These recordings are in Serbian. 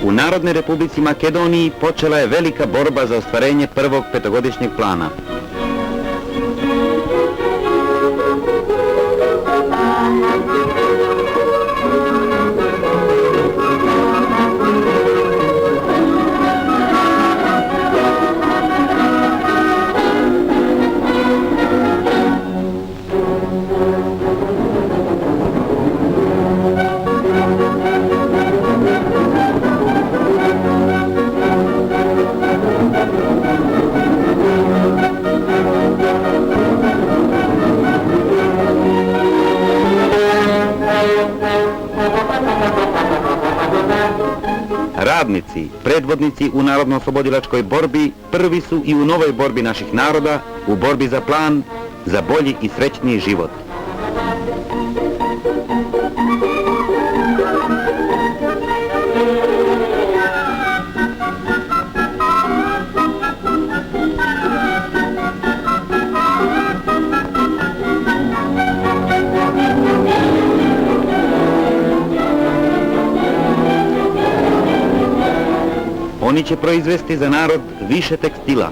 U Narodnoj Republici Makedoniji počela je velika borba za ostvarenje prvog petogodišnjeg plana. Radnici, predvodnici u narodno-oslobodilačkoj borbi, prvi su i u novoj borbi naših naroda, u borbi za plan, za bolji i srećniji život. Oni će proizvesti za narod više tekstila.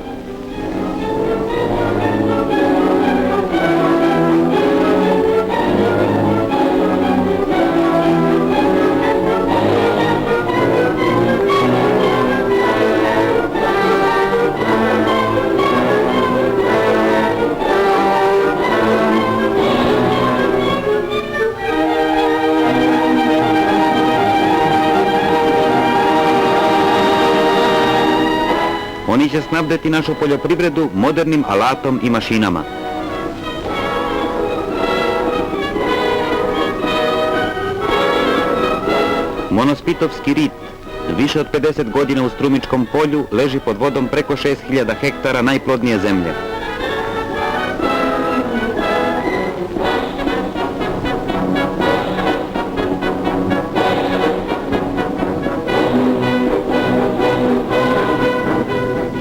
Oni će snabdeti našu poljoprivredu modernim alatom i mašinama. Monospitovski rit, više od 50 godina u Strumičkom polju, leži pod vodom preko 6000 hektara najplodnije zemlje.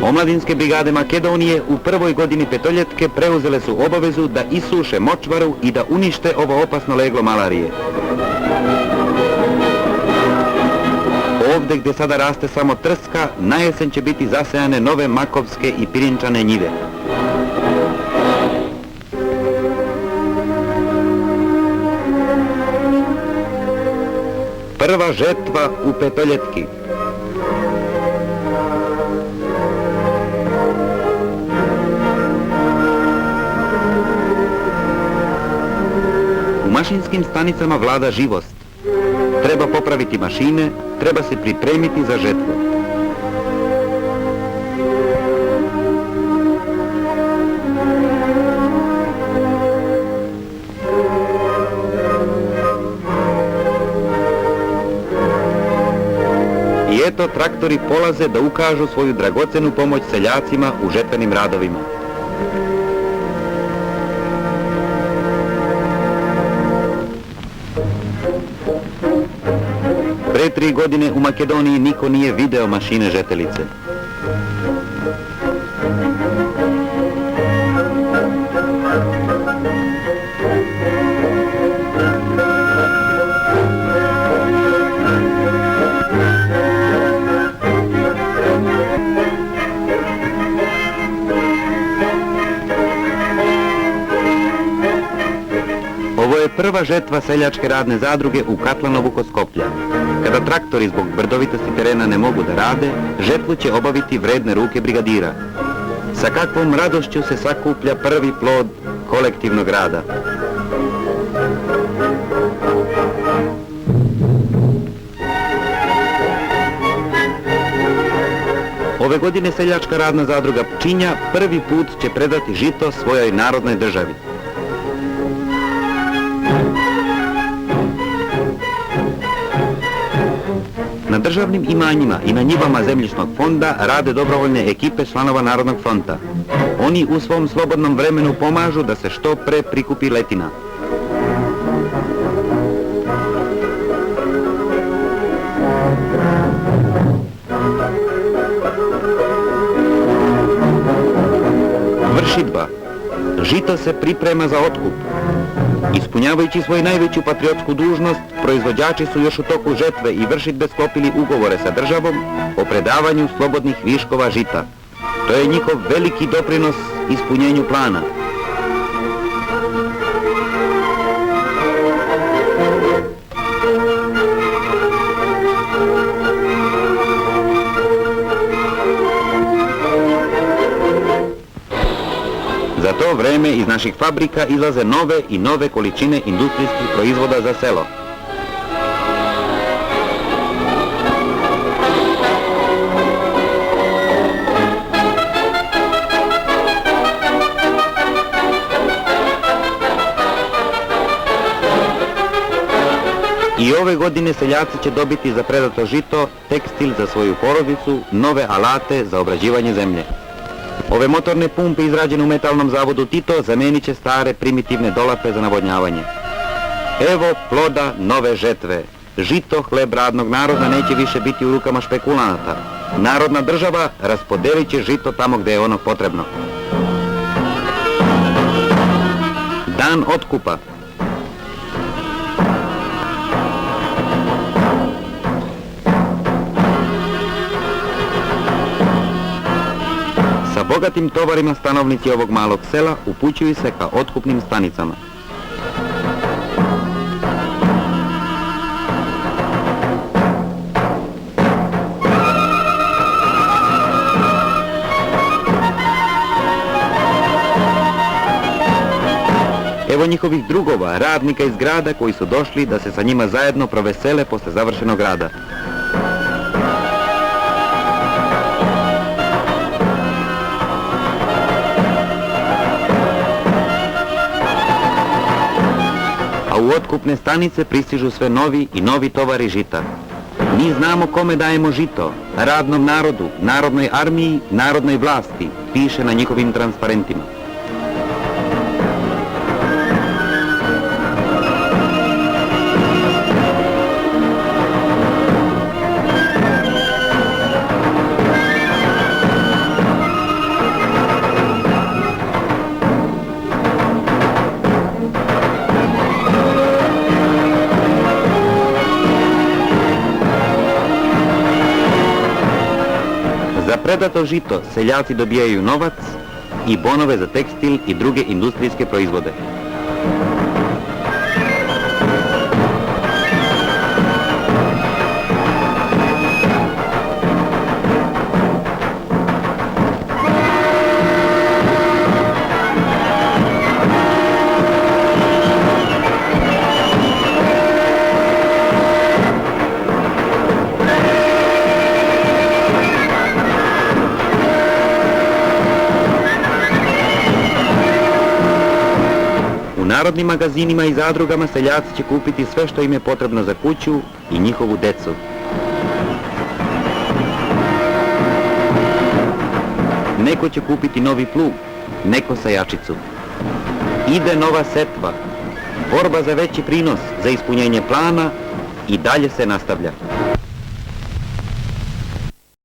Omladinske brigade Makedonije u prvoj godini petoljetke preuzele su obavezu da isuše močvaru i da unište ovo opasno leglo malarije. Ovdje gdje sada raste samo trska, na jesen će biti zasejane nove makovske i pirinčane njive. Prva žetva u petoljetki. U mašinskim stanicama vlada živost. Treba popraviti mašine, treba se pripremiti za žetvu. I eto, traktori polaze da ukažu svoju dragocenu pomoć seljacima u žetvenim radovima. Pre 3 godine u Makedoniji niko nije video mašine žetelice. Ovo je prva žetva seljačke radne zadruge u Katlanovu kod Skoplja. Kada traktori zbog brdovitosti terena ne mogu da rade, žetvu će obaviti vredne ruke brigadira. Sa kakvom radošću se sakuplja prvi plod kolektivnog rada. Ove godine seljačka radna zadruga Pčinja prvi put će predati žito svojoj narodnoj državi. Na državnim imanjima i na njivama zemljišnog fonda rade dobrovoljne ekipe članova Narodnog fronta. Oni u svom slobodnom vremenu pomažu da se što pre prikupi letina. Vršidba. Žito se priprema za otkup. Ispunjavajući svoju najveću patriotsku dužnost, proizvođači su još u toku žetve i vršidbe sklopili ugovore sa državom o predavanju slobodnih viškova žita. To je njihov veliki doprinos ispunjenju plana. Za to vreme iz naših fabrika izlaze nove i nove količine industrijskih proizvoda za selo. I ove godine seljaci će dobiti za predato žito, tekstil za svoju porodicu, nove alate za obrađivanje zemlje. Ove motorne pumpe izrađene u metalnom zavodu Tito zamenit će stare primitivne dolape za navodnjavanje. Evo ploda nove žetve. Žito, hleb radnog naroda neće više biti u rukama špekulanata. Narodna država raspodelit će žito tamo gdje je ono potrebno. Dan otkupa. Sa bogatim tovarima stanovnici ovog malog sela upućuju se ka otkupnim stanicama. Evo njihovih drugova, radnika iz grada koji su došli da se sa njima zajedno provesele posle završenog rada. A u otkupne stanice pristižu sve novi i novi tovari žita. Mi znamo kome dajemo žito, radnom narodu, narodnoj armiji, narodnoj vlasti, piše na njihovim transparentima. Za predato žito seljaci dobijaju novac i bonove za tekstil i druge industrijske proizvode. U narodnim magazinima i zadrugama seljaci će kupiti sve što im je potrebno za kuću i njihovu decu. Neko će kupiti novi plug, neko sajačicu. Ide nova setva, borba za veći prinos, za ispunjenje plana i dalje se nastavlja.